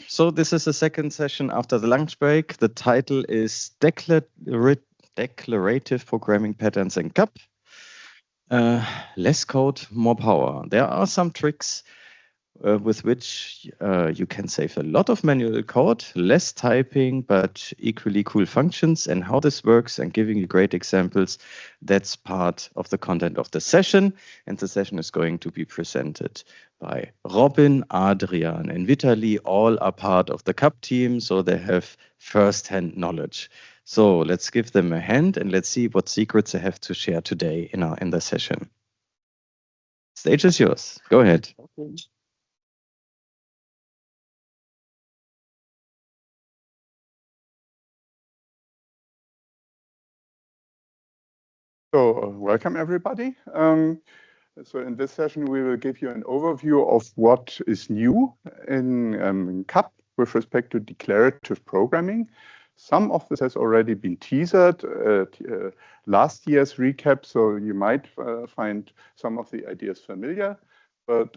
So this is the second session after the lunch break. The title is Declarative Programming Patterns in CAP. Less code, more power. There are some tricks with which you can save a lot of manual code, less typing, but equally cool functions. And how this works and giving you great examples, that's part of the content of the session. And the session is going to be presented by Robin, Adrian, and Vitali. All are part of the CAP team, so they have first-hand knowledge. So let's give them a hand and let's see what secrets they have to share today in the session. Stage is yours. Go ahead. Okay. So welcome everybody. So in this session, we will give you an overview of what is new in CAP with respect to declarative programming. Some of this has already been teasered at last year's reCAP, so you might find some of the ideas familiar, but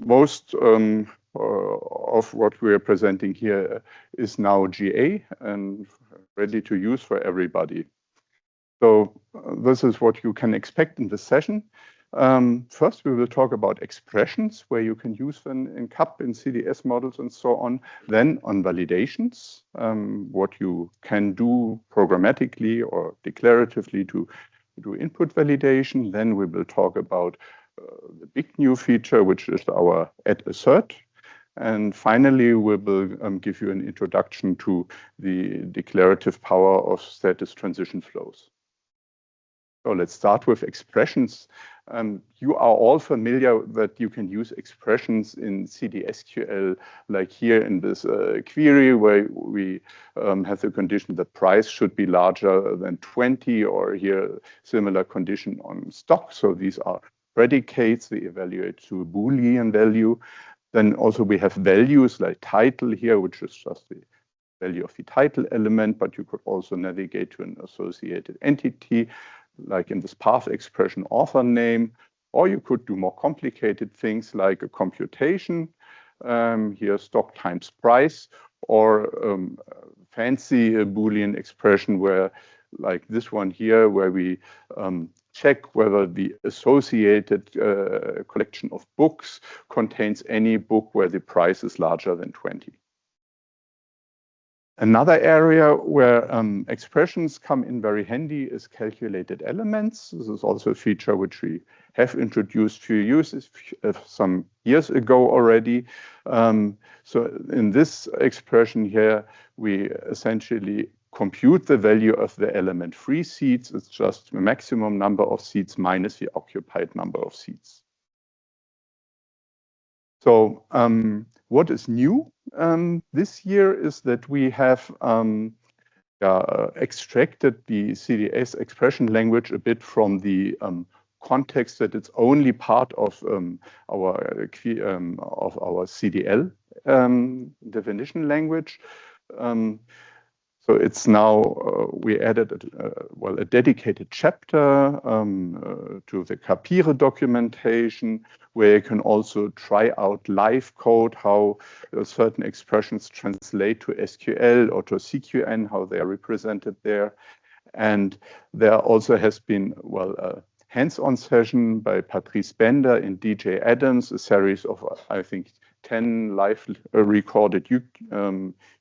most of what we are presenting here is now GA and ready to use for everybody. So this is what you can expect in this session. First, we will talk about expressions, where you can use them in CAP, in CDS models, and so on. Then on validations, what you can do programmatically or declaratively to do input validation. Then we will talk about the big new feature, which is our add assert. And finally, we will give you an introduction to the declarative power of status transition flows. So let's start with expressions. You are all familiar that you can use expressions in CDSQL, like here in this query, where we have the condition that price should be larger than 20, or here similar condition on stock. So these are predicates. We evaluate to a Boolean value. Then also we have values like title here, which is just the value of the title element, but you could also navigate to an associated entity, like in this path expression author name, or you could do more complicated things like a computation, here stock times price, or fancy Boolean expression where, like this one here, where we check whether the associated collection of books contains any book where the price is larger than 20. Another area where expressions come in very handy is calculated elements. This is also a feature which we have introduced some years ago already. So in this expression here, we essentially compute the value of the element free seats. It's just the maximum number of seats minus the occupied number of seats. So what is new this year is that we have extracted the CDS expression language a bit from the context that it's only part of our CDL definition language. So it's now, we added a dedicated chapter to the Capire documentation, where you can also try out live code, how certain expressions translate to SQL or to CQN, how they are represented there. And there also has been, a hands-on session by Patrice Bender and DJ Adams, a series of, I think, 10 live recorded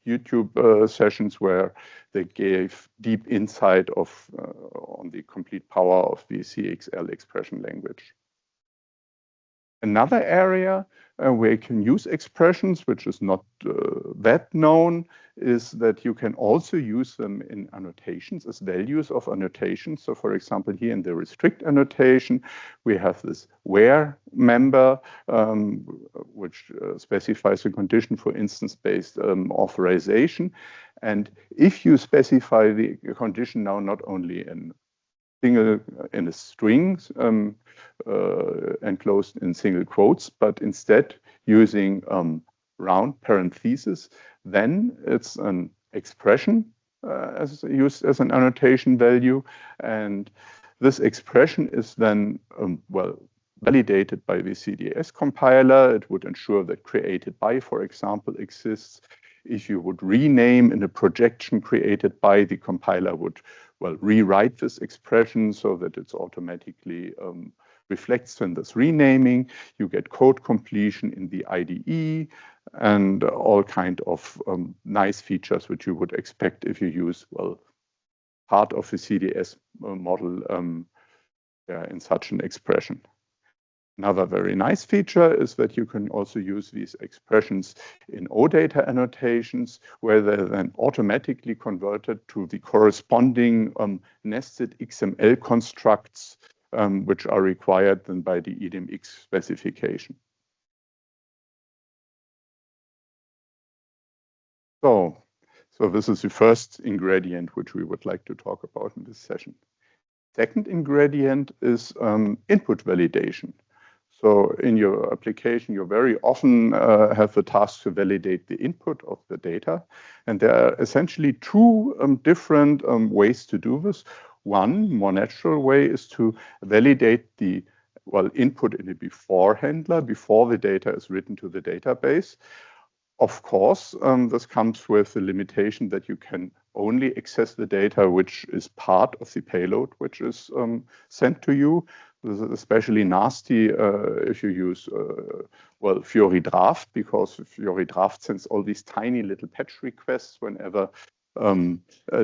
YouTube sessions where they gave deep insight on the complete power of the CXL expression language. Another area where you can use expressions, which is not that known, is that you can also use them in annotations as values of annotations. So for example, here in the restrict annotation, we have this where member, which specifies a condition for instance-based authorization. And if you specify the condition now not only in a string enclosed in single quotes, but instead using round parentheses, then it's an expression used as an annotation value. And this expression is then, validated by the CDS compiler. It would ensure that created by, for example, exists. If you would rename in a projection created by, the compiler would, well, rewrite this expression so that it's automatically reflects in this renaming. You get code completion in the IDE and all kind of nice features which you would expect if you use, well, part of the CDS model in such an expression. Another very nice feature is that you can also use these expressions in OData annotations, where they're then automatically converted to the corresponding nested XML constructs, which are required then by the EDMX specification. So this is the first ingredient which we would like to talk about in this session. Second ingredient is input validation. So in your application, you very often have the task to validate the input of the data. And there are essentially two different ways to do this. One more natural way is to validate the input in a before handler, before the data is written to the database. Of course, this comes with the limitation that you can only access the data which is part of the payload which is sent to you. This is especially nasty if you use, Fiori Draft, because Fiori Draft sends all these tiny little patch requests whenever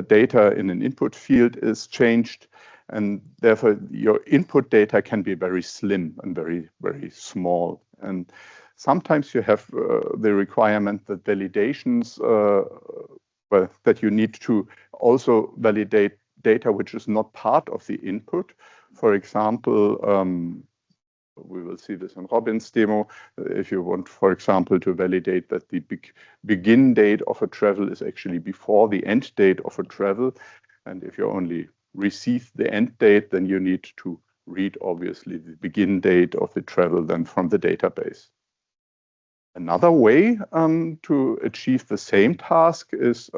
data in an input field is changed. And therefore, your input data can be very slim and very, very small. And sometimes you have the requirement that validations, that you need to also validate data which is not part of the input. For example, we will see this in Robin's demo. If you want, for example, to validate that the begin date of a travel is actually before the end date of a travel, and if you only receive the end date, then you need to read, obviously, the begin date of the travel then from the database. Another way to achieve the same task is,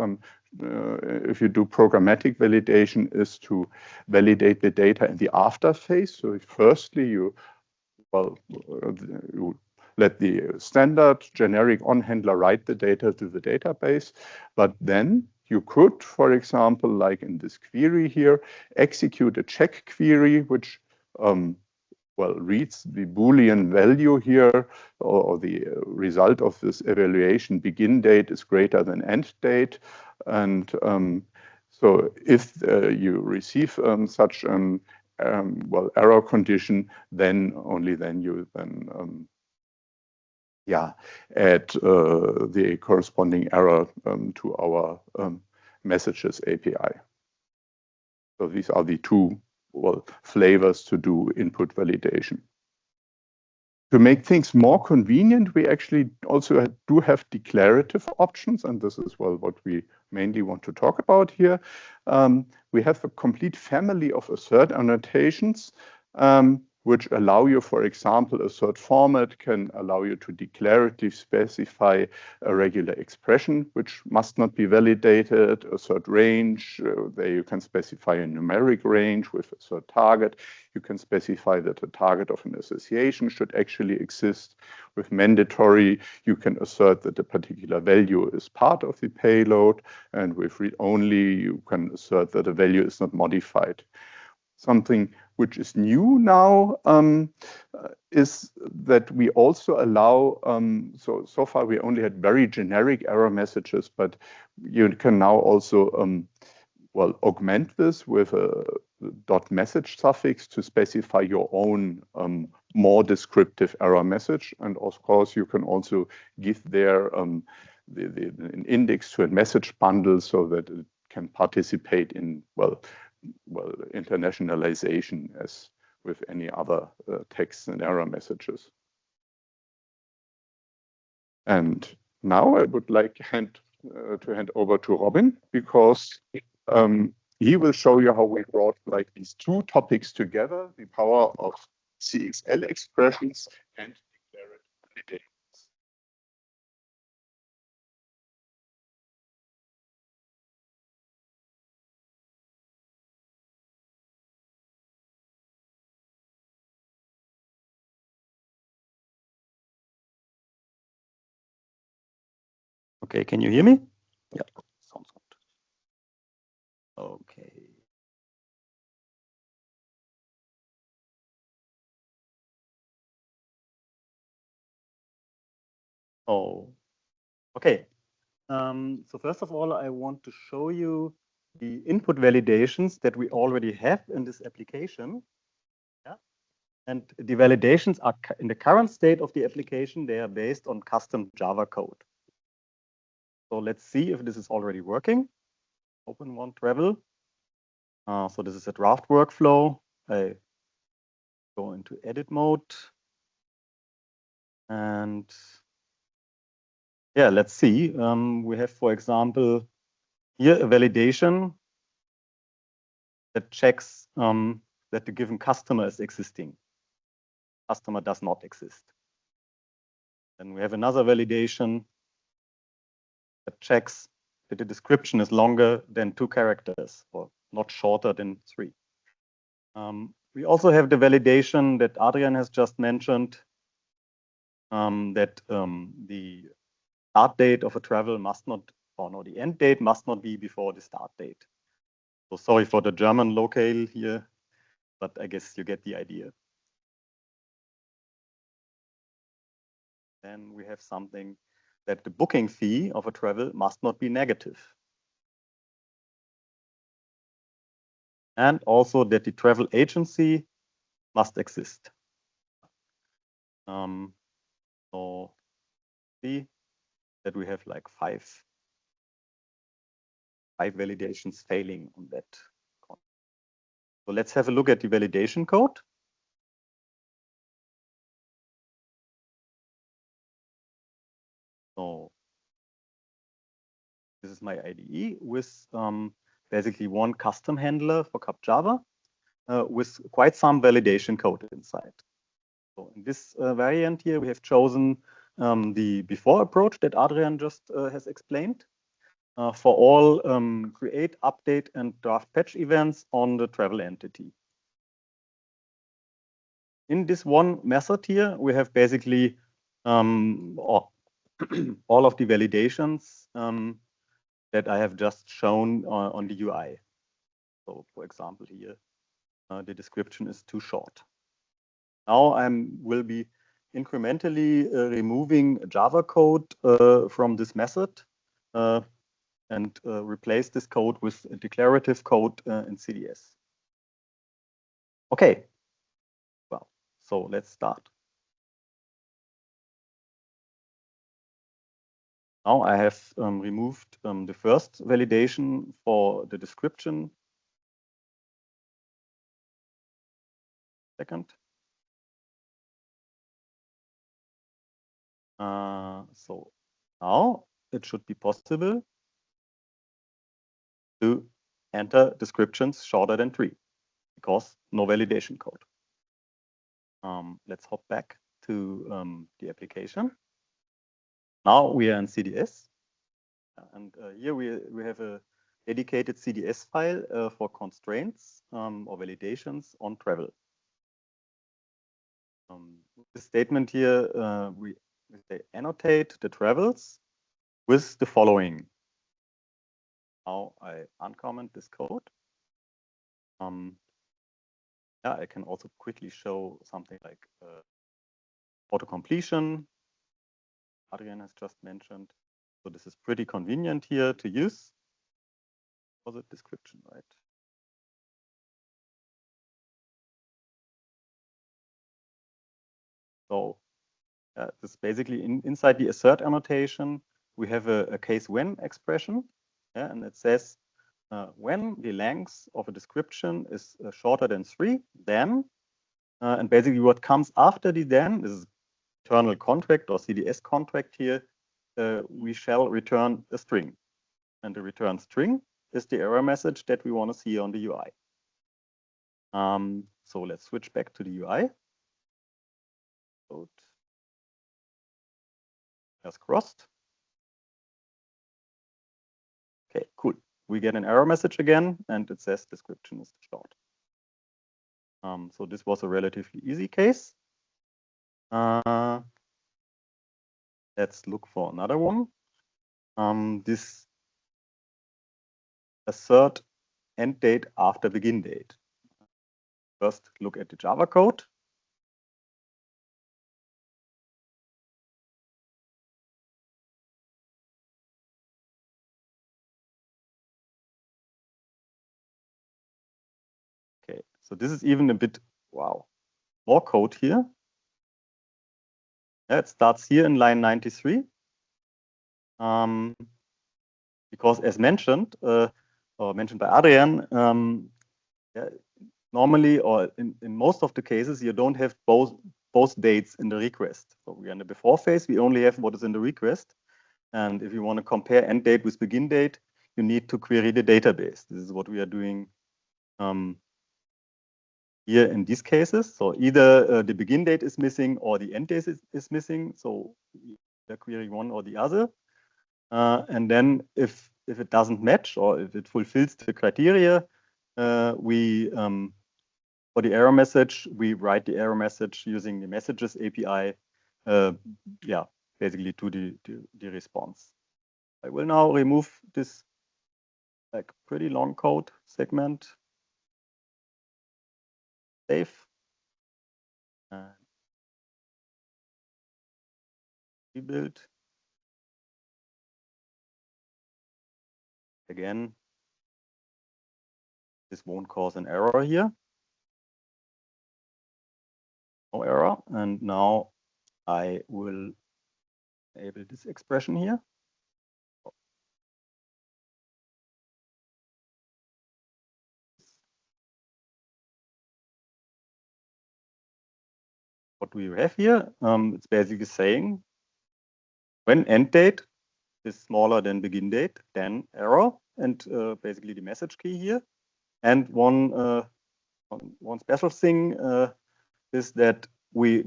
if you do programmatic validation, is to validate the data in the after phase. So firstly, you let the standard generic on-handler write the data to the database, but then you could, for example, like in this query here, execute a check query, which reads the Boolean value here, or the result of this evaluation, begin date is greater than end date. And so if you receive such an error condition, then only then you then add the corresponding error to our messages API. So these are the two flavors to do input validation. To make things more convenient, we actually also do have declarative options, and this is what we mainly want to talk about here. We have a complete family of assert annotations, which allow you, for example, assert format can allow you to declaratively specify a regular expression, which must not be validated. Assert range, there you can specify a numeric range with assert target. You can specify that the target of an association should actually exist. With mandatory, you can assert that a particular value is part of the payload. And with read only, you can assert that a value is not modified. Something which is new now is that we also allow, so far we only had very generic error messages, but you can now also augment this with a .message suffix to specify your own more descriptive error message. And of course, you can also give there an index to a message bundle so that it can participate in, internationalization as with any other text and error messages. And now I would like to hand over to Robin, because he will show you how we brought these two topics together, the power of CXL expressions and declarative validation. Okay, can you hear me? Yeah, sounds good. Okay. Oh, okay. So first of all, I want to show you the input validations that we already have in this application. Yeah. And the validations are in the current state of the application. They are based on custom Java code. So let's see if this is already working. Open one travel. So this is a draft workflow. I go into edit mode. And yeah, let's see. We have, for example, here a validation that checks that the given customer is existing. Customer does not exist. Then we have another validation that checks that the description is longer than 2 characters or not shorter than 3. We also have the validation that Adrian has just mentioned, that the start date of a travel must not, or no, the end date must not be before the start date. So sorry for the German locale here, but I guess you get the idea. Then we have something that the booking fee of a travel must not be negative. And also that the travel agency must exist. So see that we have like five validations failing on that. So let's have a look at the validation code. So this is my IDE with basically one custom handler for CAP Java with quite some validation code inside. So in this variant here, we have chosen the before approach that Adrian just has explained for all create, update, and draft patch events on the travel entity. In this one method here, we have basically all of the validations that I have just shown on the UI. So for example, here, the description is too short. Now I will be incrementally removing Java code from this method and replace this code with declarative code in CDS. Okay, well, so let's start. Now I have removed the first validation for the description. Second. So now it should be possible to enter descriptions shorter than 3 because no validation code. Let's hop back to the application. Now we are in CDS. And here we have a dedicated CDS file for constraints or validations on travel. This statement here, we say annotate the travels with the following. Now I uncomment this code. Yeah, I can also quickly show something like auto completion. Adrian has just mentioned. So this is pretty convenient here to use for the description, right? So this is basically inside the assert annotation, we have a case when expression, yeah, and it says when the length of a description is shorter than 3, then, and basically what comes after the then is internal contract or CDS contract here, we shall return a string. And the return string is the error message that we want to see on the UI. So let's switch back to the UI. Code as crossed. Okay, cool. We get an error message again, and it says description is short. So this was a relatively easy case. Let's look for another one. this assert end date after begin date. First, look at the Java code. Okay, so this is even a bit, wow, more code here. Yeah, it starts here in line 93. Because as mentioned, or mentioned by Adrian, yeah, normally or in most of the cases, you don't have both dates in the request. So we are in the before phase, we only have what is in the request. And if you want to compare end date with begin date, you need to query the database. This is what we are doing here in these cases. So either the begin date is missing or the end date is missing. So we're querying one or the other. And then if it doesn't match or if it fulfills the criteria, we for the error message, we write the error message using the messages API, yeah, basically to the response. I will now remove this like pretty long code segment. Save. Rebuild. Again, this won't cause an error here. No error. And now I will enable this expression here. What we have here, it's basically saying when end date is smaller than begin date, then error, and basically the message key here. And one special thing is that we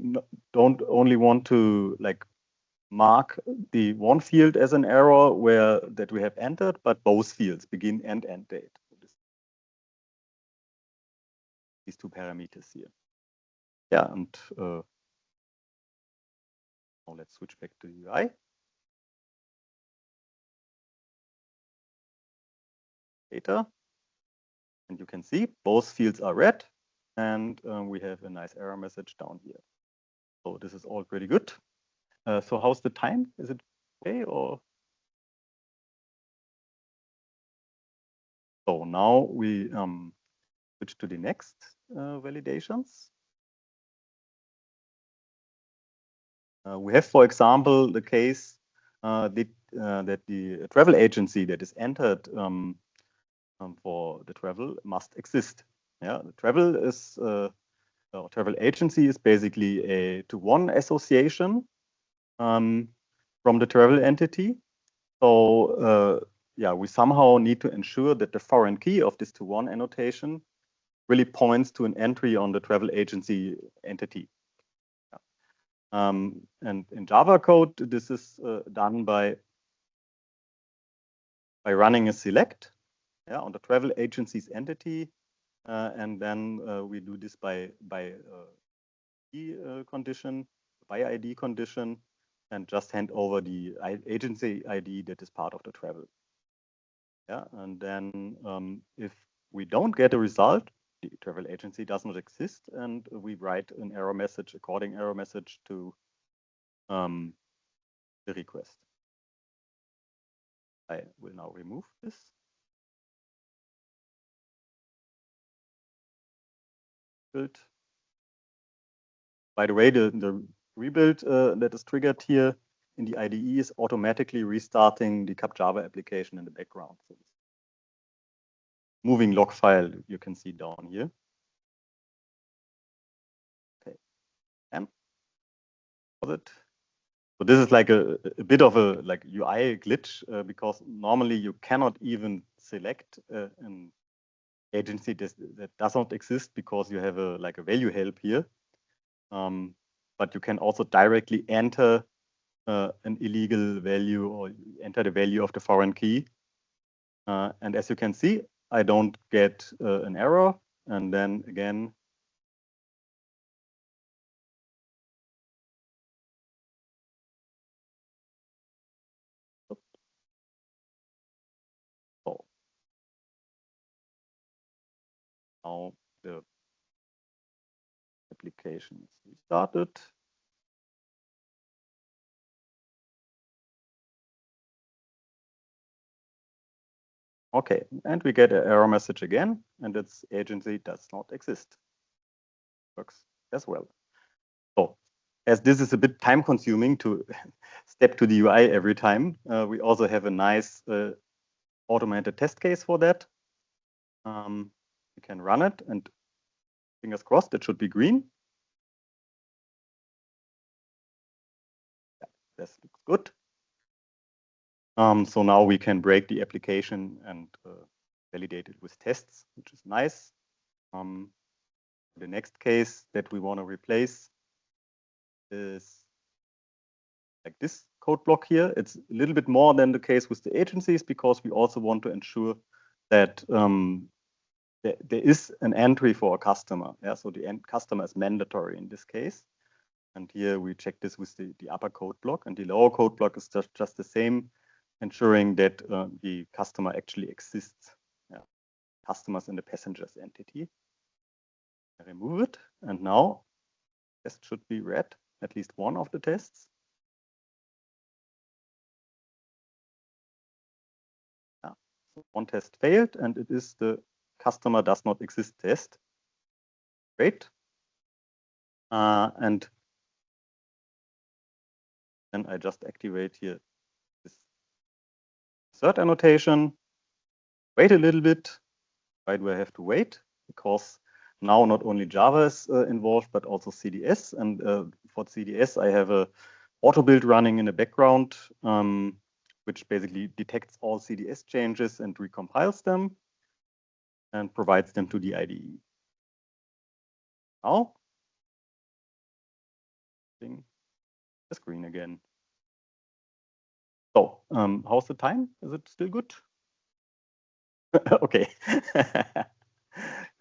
don't only want to like mark the one field as an error where that we have entered, but both fields, begin and end date. These two parameters here. Yeah, and now let's switch back to UI. Data. And you can see both fields are red, and we have a nice error message down here. So this is all pretty good. So how's the time? Is it okay or? So now we switch to the next validations. We have, for example, the case that the travel agency that is entered for the travel must exist. Yeah, the travel is travel agency is basically a to-one association from the travel entity. So yeah, we somehow need to ensure that the foreign key of this to-one annotation really points to an entry on the travel agency entity. And in Java code, this is done by running a select on the travel agency's entity, and then we do this by condition, by ID condition, and just hand over the agency ID that is part of the travel. Yeah, and then if we don't get a result, the travel agency does not exist, and we write an error message, according error message to the request. I will now remove this. Build. By the way, the rebuild that is triggered here in the IDE is automatically restarting the CAP Java application in the background. So moving log file you can see down here. Okay, and it. So this is like a bit of a like UI glitch because normally you cannot even select an agency that does not exist because you have a like a value help here. But you can also directly enter an illegal value or enter the value of the foreign key. And as you can see, I don't get an error. And then again, Now the application is restarted. Okay, and we get an error message again, and its agency does not exist. Works as well. So, as this is a bit time consuming to step to the UI every time, we also have a nice automated test case for that. We can run it, and fingers crossed, it should be green. Yeah, this looks good. So now we can break the application and validate it with tests, which is nice. The next case that we want to replace is like this code block here. It's a little bit more than the case with the agencies, because we also want to ensure that there is an entry for a customer. Yeah, so the end customer is mandatory in this case. And here we check this with the upper code block, and the lower code block is just the same, ensuring that the customer actually exists. Yeah. Customers in the passengers entity. I remove it, and now test should be read, at least one of the tests. Yeah. So one test failed, and it is the customer does not exist test. Great. And then I just activate here this insert annotation. Wait a little bit. Why do I have to wait? Because now not only Java is involved, but also CDS. And for CDS, I have a auto build running in the background, which basically detects all CDS changes and recompiles them and provides them to the IDE. Now, the screen again. So, how's the time? Is it still good? Okay,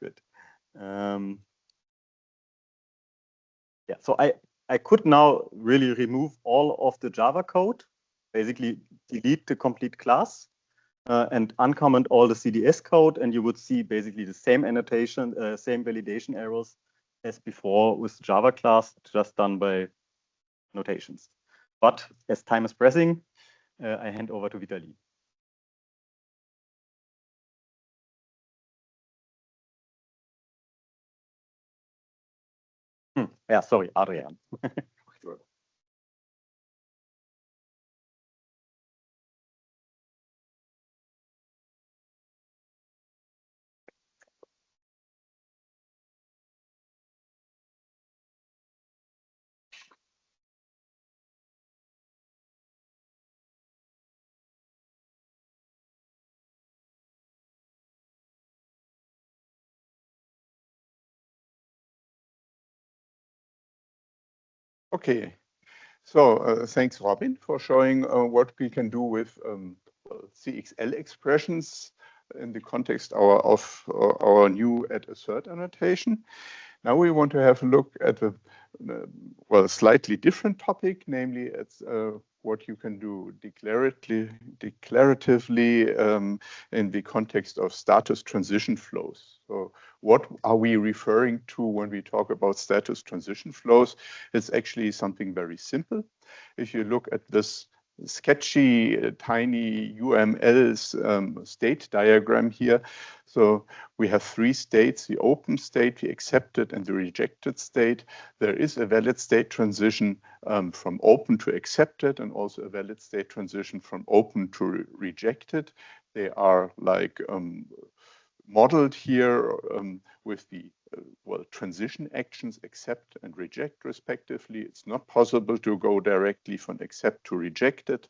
good. Yeah, so I could now really remove all of the Java code, basically delete the complete class and uncomment all the CDS code, and you would see basically the same annotation, same validation errors as before with the Java class, just done by notations. But as time is pressing, I hand over to Vitali. Yeah, sorry, Adrian. Okay, so thanks, Robin, for showing what we can do with CXL expressions in the context of our new add-assert annotation. Now we want to have a look at a slightly different topic, namely it's what you can do declaratively in the context of status transition flows. So what are we referring to when we talk about status transition flows? It's actually something very simple. If you look at this sketchy, tiny UML state diagram here. So we have three states: the open state, the accepted, and the rejected state. There is a valid state transition from open to accepted, and also a valid state transition from open to rejected. They are like modeled here with the transition actions accept and reject respectively. It's not possible to go directly from accept to rejected.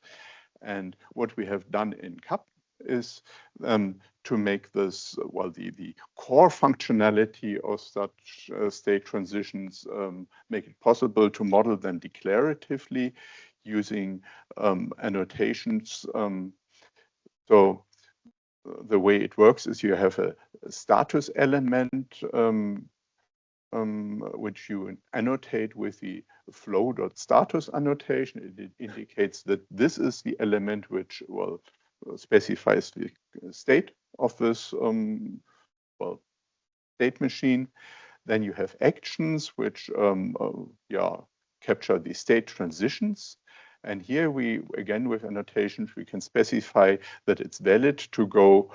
And what we have done in CAP is to make this, the core functionality of such state transitions, make it possible to model them declaratively using annotations. So the way it works is you have a status element which you annotate with the flow.status annotation. It indicates that this is the element which specifies the state of this state machine. Then you have actions, which capture the state transitions. And here we, again, with annotations, we can specify that it's valid to go,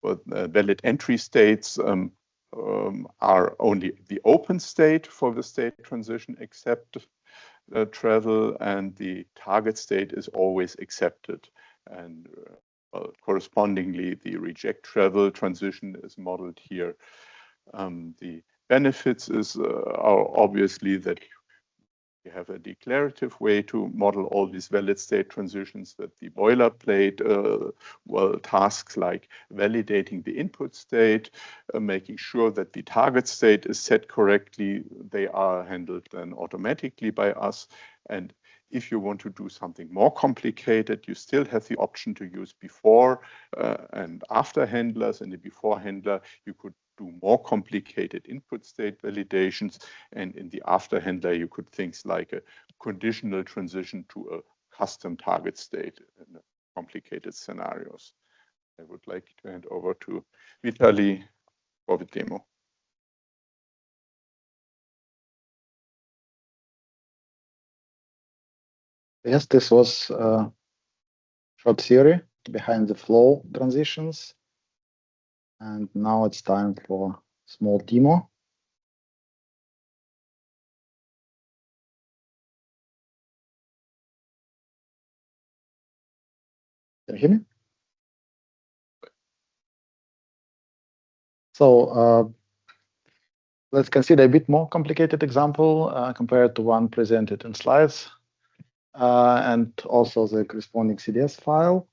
valid entry states are only the open state for the state transition except travel, and the target state is always accepted. And correspondingly, the reject travel transition is modeled here. The benefits are obviously that you have a declarative way to model all these valid state transitions, that the boilerplate tasks like validating the input state, making sure that the target state is set correctly, they are handled then automatically by us. And if you want to do something more complicated, you still have the option to use before and after handlers. In the before handler, you could do more complicated input state validations, and in the after handler you could things like a conditional transition to a custom target state in complicated scenarios. I would like to hand over to Vitaly for the demo. Yes, this was a short theory behind the flow transitions. And now it's time for a small demo. Can you hear me? So let's consider a bit more complicated example compared to one presented in slides, and also the corresponding CDS file.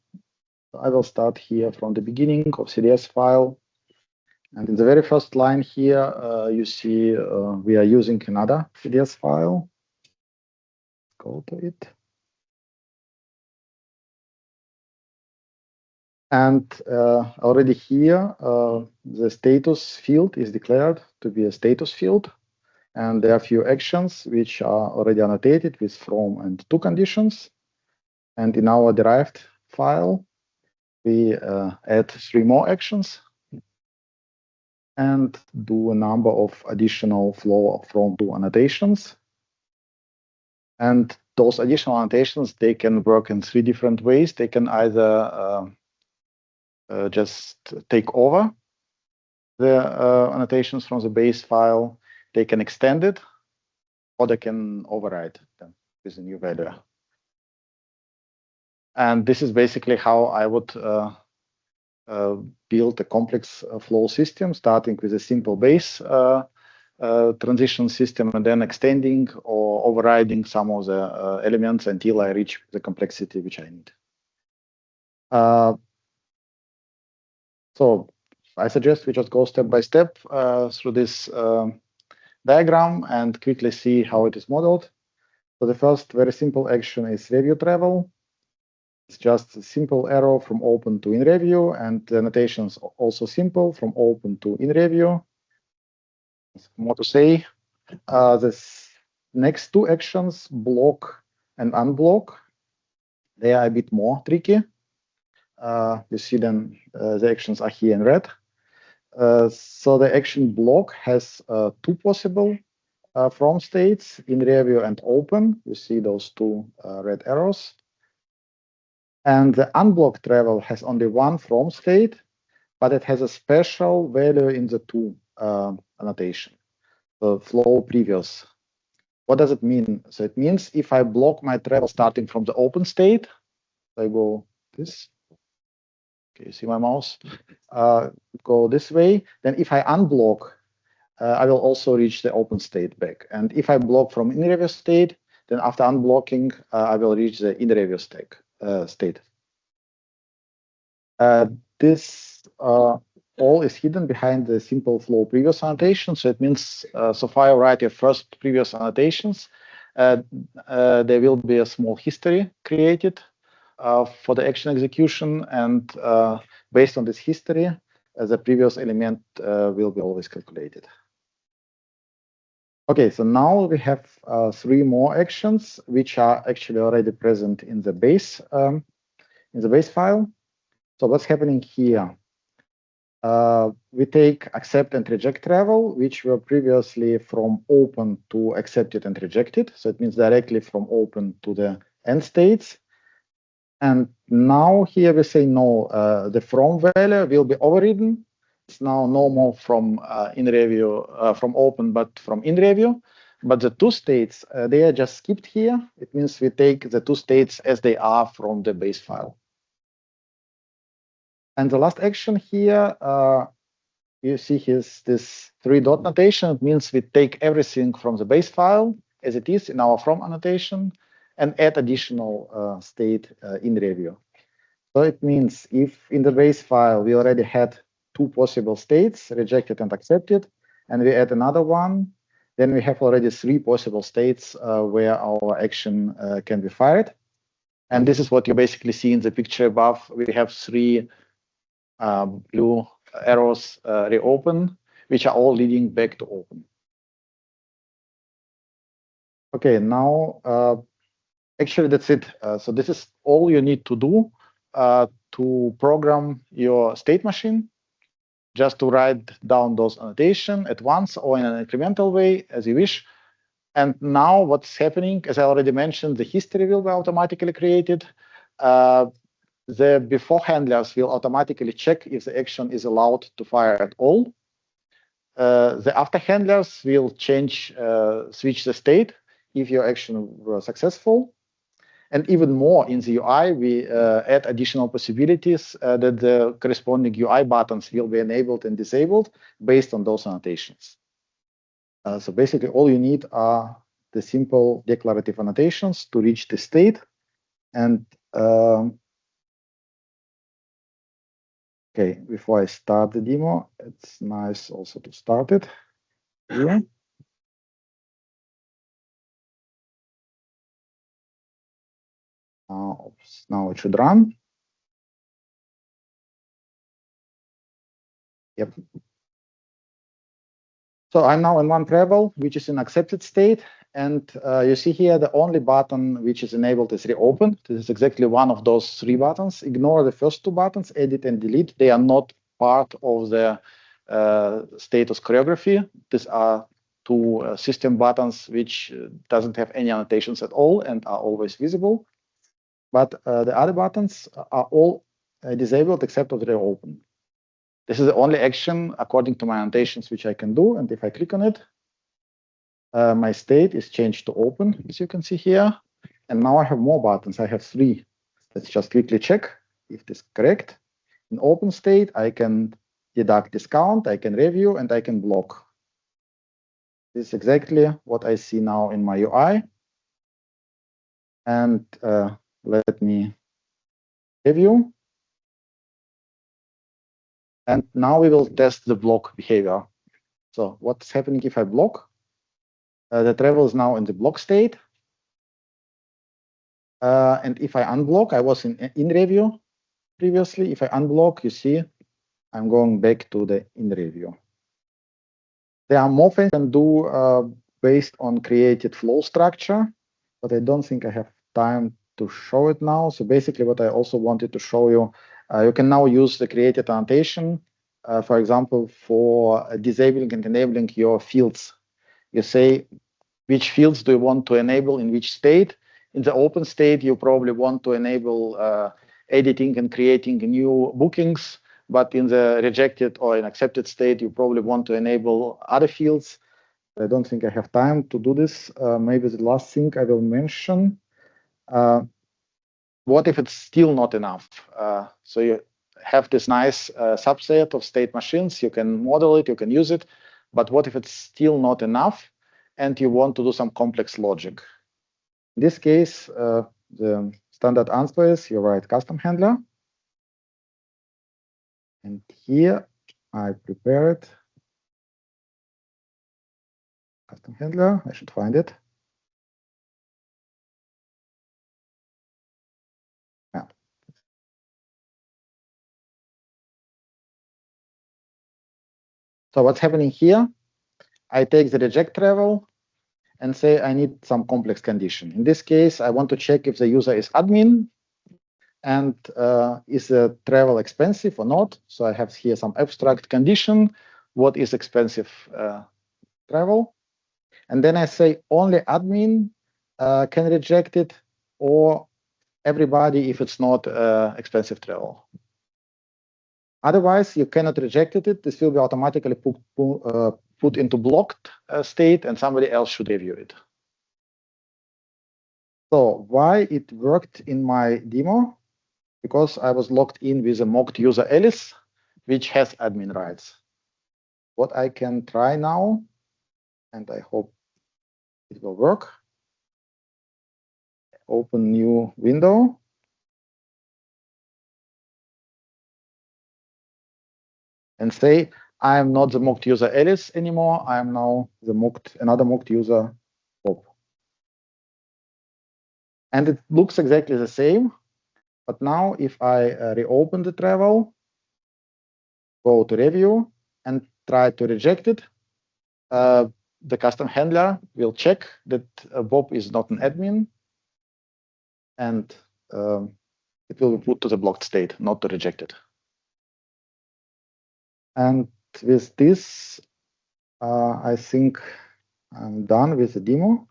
So I will start here from the beginning of CDS file. And in the very first line here, you see we are using another CDS file. Go to it. And already here, the status field is declared to be a status field. And there are a few actions which are already annotated with from and to conditions. And in our derived file, we add 3 more actions and do a number of additional flow from to annotations. And those additional annotations, they can work in 3 different ways. They can either just take over the annotations from the base file, they can extend it, or they can override them with a new value. And this is basically how I would build a complex flow system, starting with a simple base transition system and then extending or overriding some of the elements until I reach the complexity which I need. So I suggest we just go step by step through this diagram and quickly see how it is modeled. So the first very simple action is review travel. It's just a simple arrow from open to in review, and the annotations also simple from open to in review. More to say, the next 2 actions, block and unblock, they are a bit more tricky. You see them, the actions are here in red. So the action block has 2 possible from states, in review and open. You see those 2 red arrows. And the unblock travel has only 1 from state, but it has a special value in the 2 annotation, the flow previous. What does it mean? So it means if I block my travel starting from the open state, I go this. Okay, you see my mouse? Go this way. Then if I unblock, I will also reach the open state back. And if I block from in review state, then after unblocking, I will reach the in review state. This all is hidden behind the simple flow previous annotation. So it means so far I write your first previous annotations. There will be a small history created for the action execution, and based on this history, the previous element will be always calculated. Okay, so now we have 3 more actions which are actually already present in the base file. So what's happening here? we take accept and reject travel, which were previously from open to accepted and rejected. So it means directly from open to the end states. And now here we say no, the from value will be overridden. It's now no more from in review, from open, but from in review. But the two states, they are just skipped here. It means we take the two states as they are from the base file. And the last action here, you see this 3-dot notation. It means we take everything from the base file as it is in our from annotation and add additional state in review. So it means if in the base file we already had 2 possible states, rejected and accepted, and we add another one, then we have already 3 possible states where our action can be fired. And this is what you basically see in the picture above. We have 3 blue arrows reopen, which are all leading back to open. Okay, now actually that's it. So this is all you need to do to program your state machine, just to write down those annotations at once or in an incremental way as you wish. And now what's happening, as I already mentioned, the history will be automatically created. The before handlers will automatically check if the action is allowed to fire at all. The after handlers will change, switch the state if your action was successful. And even more in the UI, we add additional possibilities that the corresponding UI buttons will be enabled and disabled based on those annotations. So basically, all you need are the simple declarative annotations to reach the state. And okay, before I start the demo, it's nice also to start it here. Now it should run. Yep. So I'm now in one travel, which is in accepted state. And you see here the only button which is enabled is reopen. This is exactly one of those 3 buttons. Ignore the first 2 buttons, edit and delete. They are not part of the status choreography. These are 2 system buttons which doesn't have any annotations at all and are always visible. But the other buttons are all disabled except of the reopen. This is the only action according to my annotations which I can do. And if I click on it, my state is changed to open, as you can see here. And now I have more buttons. I have 3. Let's just quickly check if this is correct. In open state, I can deduct discount, I can review, and I can block. This is exactly what I see now in my UI. And let me review. And now we will test the block behavior. So what's happening if I block? The travel is now in the block state. And if I unblock, I was in review previously. If I unblock, you see, I'm going back to the in review. There are more things you can do based on created flow structure, but I don't think I have time to show it now. So basically what I also wanted to show you, you can now use the created annotation, for example, for disabling and enabling your fields. You say, which fields do you want to enable in which state? In the open state, you probably want to enable editing and creating new bookings. But in the rejected or in accepted state, you probably want to enable other fields. I don't think I have time to do this. Maybe the last thing I will mention. What if it's still not enough? So you have this nice subset of state machines. You can model it, you can use it. But what if it's still not enough and you want to do some complex logic? In this case, the standard answer is you write custom handler. And here I prepared custom handler. I should find it. Yeah. So what's happening here? I take the reject travel and say I need some complex condition. In this case, I want to check if the user is admin. and is the travel expensive or not? So I have here some abstract condition. What is expensive travel? And then I say only admin can reject it, or everybody if it's not expensive travel. Otherwise, you cannot reject it. This will be automatically put into blocked state, and somebody else should review it. So why it worked in my demo? Because I was logged in with a mocked user Alice, which has admin rights. What I can try now, and I hope it will work. Open new window. And say, I am not the mocked user Alice anymore. I am now the another mocked user Bob. And it looks exactly the same. But now if I reopen the travel, go to review and try to reject it, the custom handler will check that Bob is not an admin, and it will be put to the blocked state, not to reject it. And with this, I think I'm done with the demo.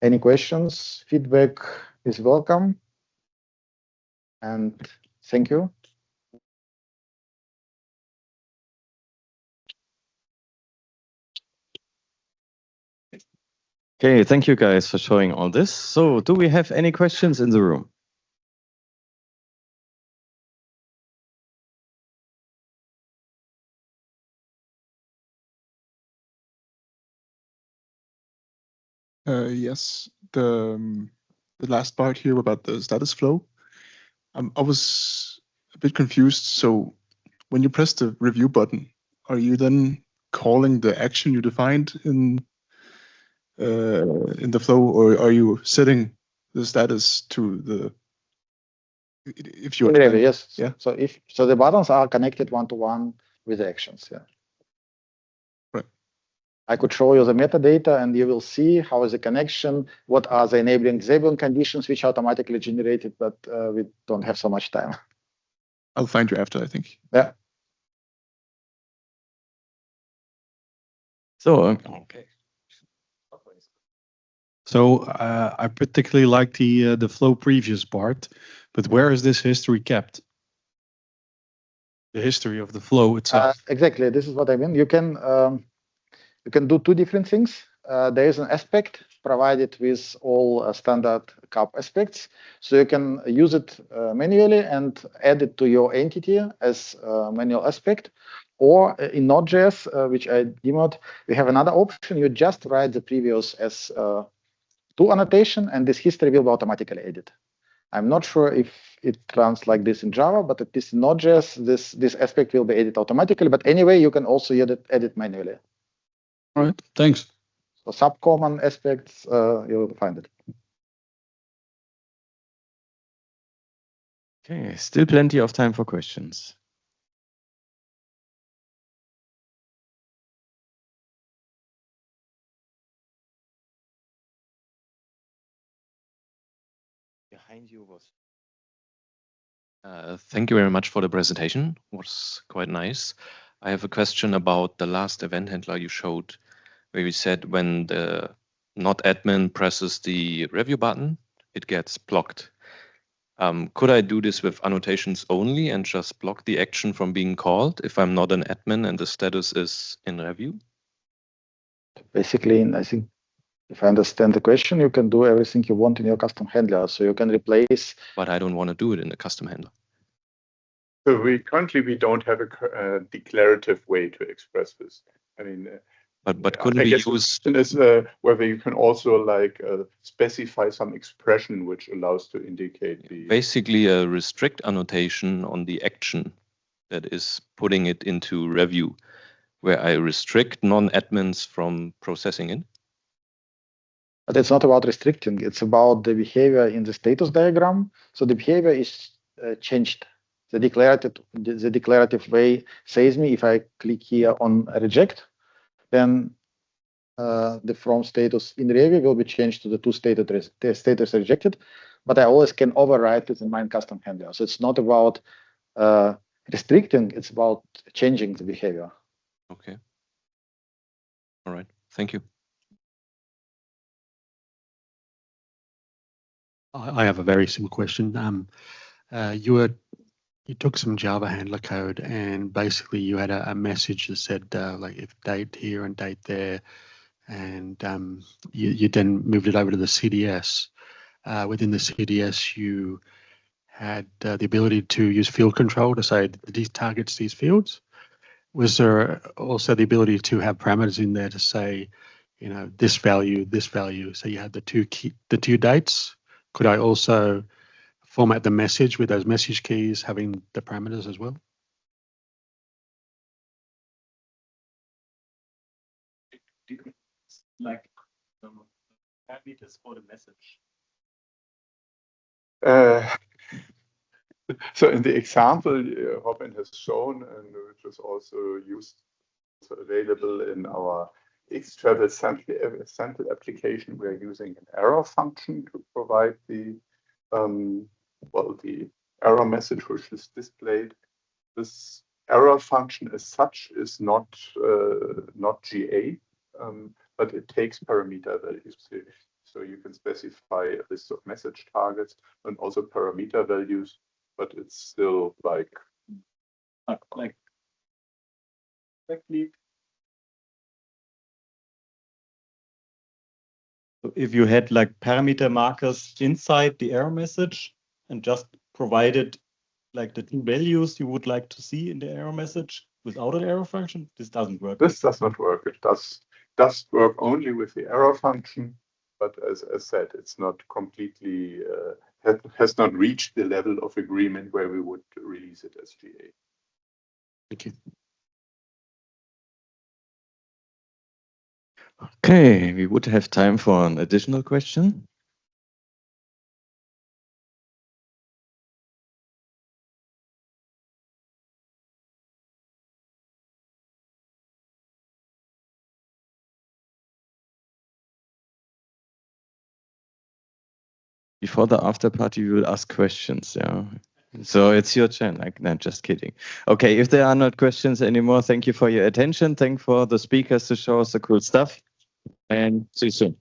Any questions, feedback is welcome. And thank you. Okay, thank you guys for showing all this. So do we have any questions in the room? Yes, the last part here about the status flow. I was a bit confused. So when you press the review button, are you then calling the action you defined in the flow, or are you setting the status to the if you Review, yes. Yeah. So the buttons are connected one-to-one with the actions. Yeah. Right. I could show you the metadata, and you will see how is the connection, what are the enabling disabling conditions which automatically generated, but we don't have so much time. I'll find you after, I think. Yeah. So, Okay. So I particularly like the flow previous part, but where is this history kept? The history of the flow itself. Exactly. This is what I mean. You can do two different things. There is an aspect provided with all standard CAP aspects. So you can use it manually and add it to your entity as a manual aspect. Or in Node.js, which I demoed, we have another option. You just write the previous as to annotation, and this history will be automatically added. I'm not sure if it runs like this in Java, but at least in Node.js, this aspect will be added automatically. But anyway, you can also add it manually. All right, thanks. So subcommon aspects, you'll find it. okay, still plenty of time for questions. Behind you was. Thank you very much for the presentation. It was quite nice. I have a question about the last event handler you showed, where you said when the not admin presses the review button, it gets blocked. Could I do this with annotations only and just block the action from being called if I'm not an admin and the status is in review? Basically, I think if I understand the question, you can do everything you want in your custom handler. So you can replace. But I don't want to do it in a custom handler. So currently we don't have a declarative way to express this. I mean, but couldn't we use? The question is whether you can also like specify some expression which allows to indicate the. Basically, a restrict annotation on the action that is putting it into review, where I restrict non-admins from processing it. But it's not about restricting. It's about the behavior in the status diagram. So the behavior is changed. The declarative way says me if I click here on reject, then the from status in review will be changed to the status rejected, but I always can override it in my custom handler. So it's not about restricting, it's about changing the behavior. Okay. All right. Thank you. I have a very simple question. You took some Java handler code and basically you had a message that said like if date here and date there, and you then moved it over to the CDS. Within the CDS, you had the ability to use field control to say these targets these fields. Was there also the ability to have parameters in there to say, you know, this value, this value? So you had the two dates. Could I also format the message with those message keys having the parameters as well? Like parameters for the message. So in the example Robin has shown, and which is also used, available in our Xtravel sample application, we are using an error function to provide the the error message which is displayed. This error function as such is not GA, but it takes parameter values. So you can specify a list of message targets and also parameter values, but it's still like So if you had like parameter markers inside the error message and just provided like the two values you would like to see in the error message without an error function, this doesn't work. This does not work. It does work only with the error function, but as said, it's not completely has not reached the level of agreement where we would release it as GA. Thank you. Okay, we would have time for an additional question. Before the after party, we will ask questions. Yeah. So it's your turn. No, just kidding. Okay, if there are not questions anymore, thank you for your attention. Thank for the speakers to show us the cool stuff, and see you soon.